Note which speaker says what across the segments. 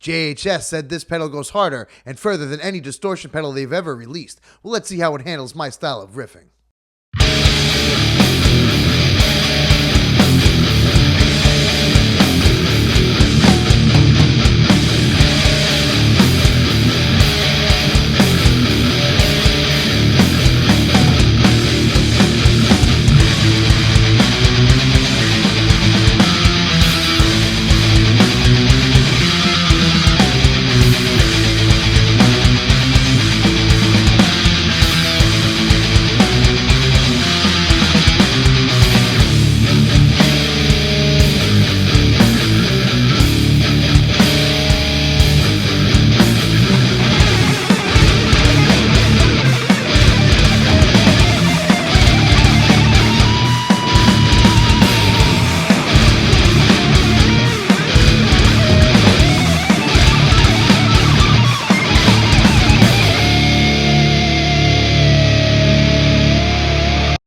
Speaker 1: JHS said this pedal goes harder and further than any distortion pedal they've ever released. Well, let's see how it handles my style of riffing.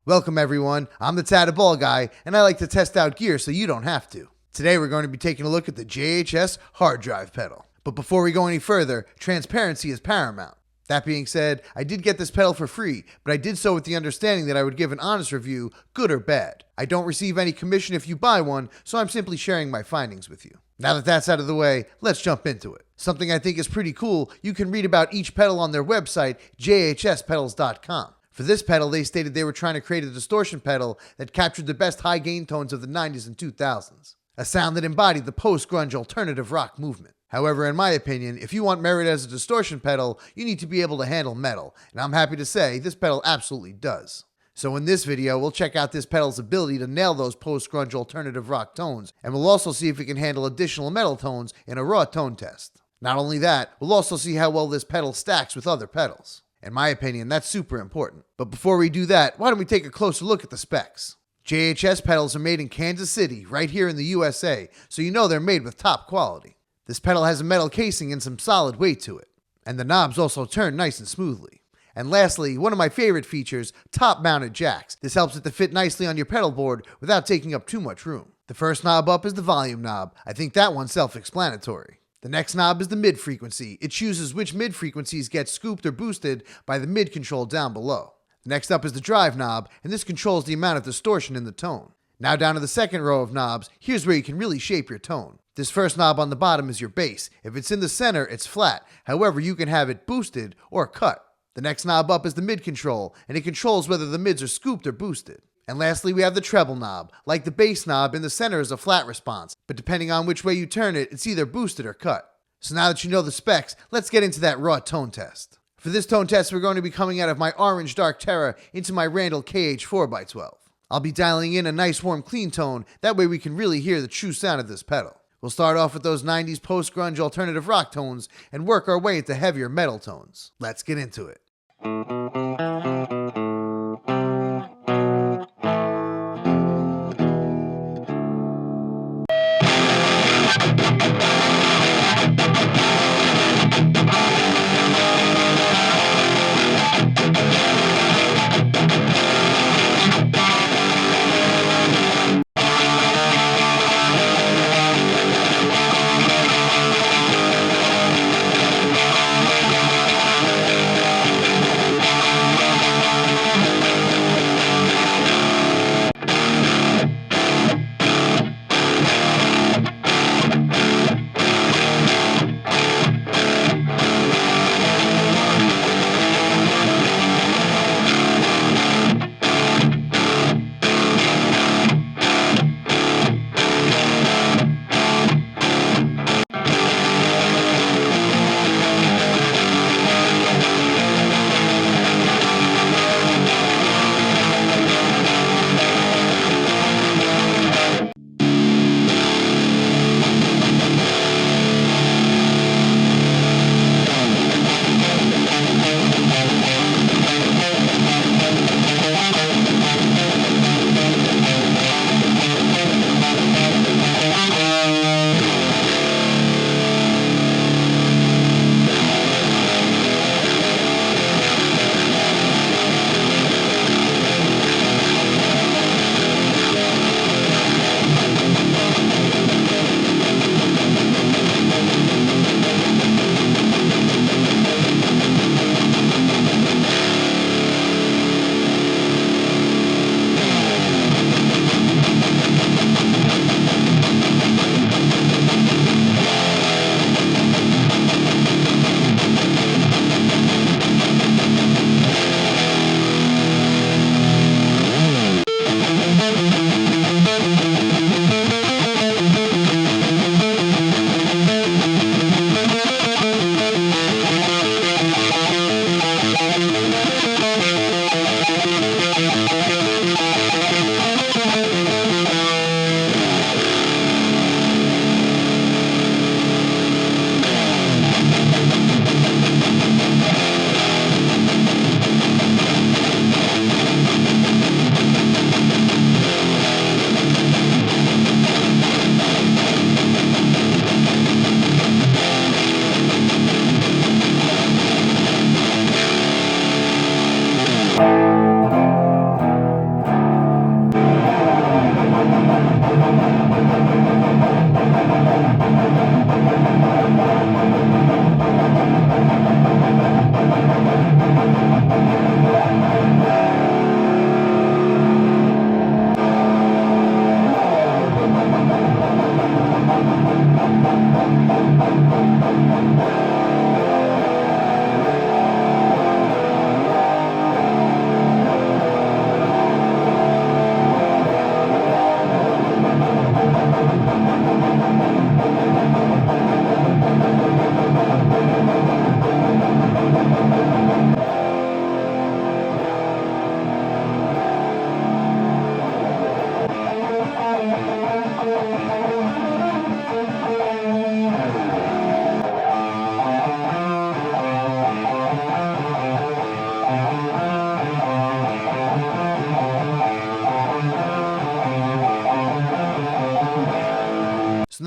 Speaker 1: Welcome everyone, I'm the Tatted Ball Guy, and I like to test out gear so you don't have to. Today we're going to be taking a look at the JHS Hard Drive pedal. But before we go any further, transparency is paramount. That being said, I did get this pedal for free, but I did so with the understanding that I would give an honest review, good or bad. I don't receive any commission if you buy one, so I'm simply sharing my findings with you. Now that that's out of the way, let's jump into it. Something I think is pretty cool, you can read about each pedal on their website, jhspedals.com. For this pedal, they stated they were trying to create a distortion pedal that captured the best high gain tones of the 90s and 2000s. A sound that embodied the post-grunge alternative rock movement. However, in my opinion, if you want merit as a distortion pedal, you need to be able to handle metal, and I'm happy to say this pedal absolutely does. So in this video, we'll check out this pedal's ability to nail those post-grunge alternative rock tones, and we'll also see if it can handle additional metal tones in a raw tone test. Not only that, we'll also see how well this pedal stacks with other pedals. In my opinion, that's super important. But before we do that, why don't we take a closer look at the specs? JHS pedals are made in Kansas City, right here in the USA, so you know they're made with top quality. This pedal has a metal casing and some solid weight to it. And the knobs also turn nice and smoothly. And lastly, one of my favorite features, top-mounted jacks. This helps it to fit nicely on your pedal board without taking up too much room. The first knob up is the volume knob. I think that one's self-explanatory. The next knob is the mid frequency. It chooses which mid frequencies get scooped or boosted by the mid control down below. Next up is the drive knob, and this controls the amount of distortion in the tone. Now down to the second row of knobs, here's where you can really shape your tone. This first knob on the bottom is your bass. If it's in the center, it's flat. However, you can have it boosted or cut. The next knob up is the mid control, and it controls whether the mids are scooped or boosted. And lastly, we have the treble knob. Like the bass knob, in the center is a flat response, but depending on which way you turn it, it's either boosted or cut. So now that you know the specs, let's get into that raw tone test. For this tone test, we're going to be coming out of my orange Dark Terra into my Randall KH4x12. I'll be dialing in a nice warm clean tone, that way we can really hear the true sound of this pedal. We'll start off with those 90s post-grunge alternative rock tones and work our way into heavier metal tones. Let's get into it.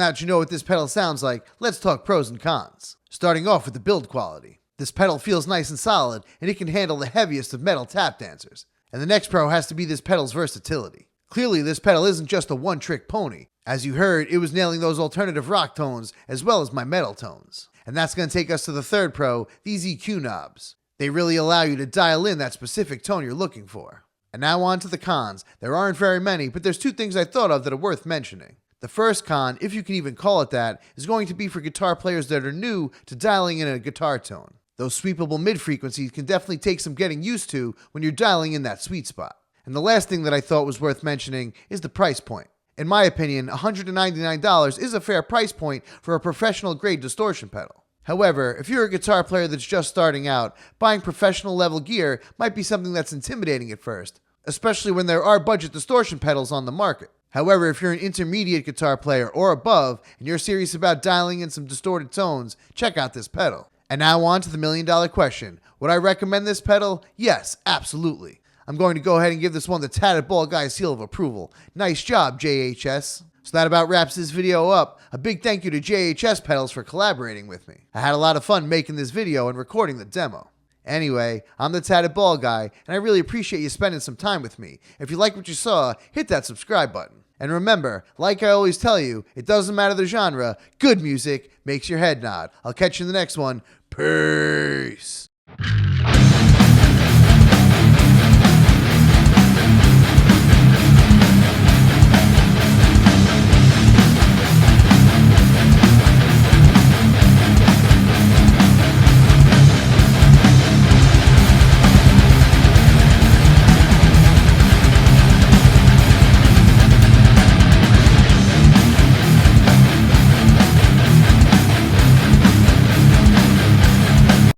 Speaker 1: now that you know what this pedal sounds like, let's talk pros and cons. Starting off with the build quality. This pedal feels nice and solid, and it can handle the heaviest of metal tap dancers. And the next pro has to be this pedal's versatility. Clearly, this pedal isn't just a one-trick pony. As you heard, it was nailing those alternative rock tones as well as my metal tones. And that's going to take us to the third pro, these EQ knobs. They really allow you to dial in that specific tone you're looking for. And now on to the cons. There aren't very many, but there's two things I thought of that are worth mentioning. The first con, if you can even call it that, is going to be for guitar players that are new to dialing in a guitar tone. Those sweepable mid-frequencies can definitely take some getting used to when you're dialing in that sweet spot. And the last thing that I thought was worth mentioning is the price point. In my opinion, $199 is a fair price point for a professional-grade distortion pedal. However, if you're a guitar player that's just starting out, buying professional-level gear might be something that's intimidating at first, especially when there are budget distortion pedals on the market. However, if you're an intermediate guitar player or above, and you're serious about dialing in some distorted tones, check out this pedal. And now on to the million-dollar question. Would I recommend this pedal? Yes, absolutely. I'm going to go ahead and give this one the Tatted Bald Guy seal of approval. Nice job, JHS. So that about wraps this video up. A big thank you to JHS Pedals for collaborating with me. I had a lot of fun making this video and recording the demo. Anyway, I'm the Tatted Bald Guy, and I really appreciate you spending some time with me. If you like what you saw, hit that subscribe button. And remember, like I always tell you, it doesn't matter the genre, good music makes your head nod. I'll catch you in the next one. Peace.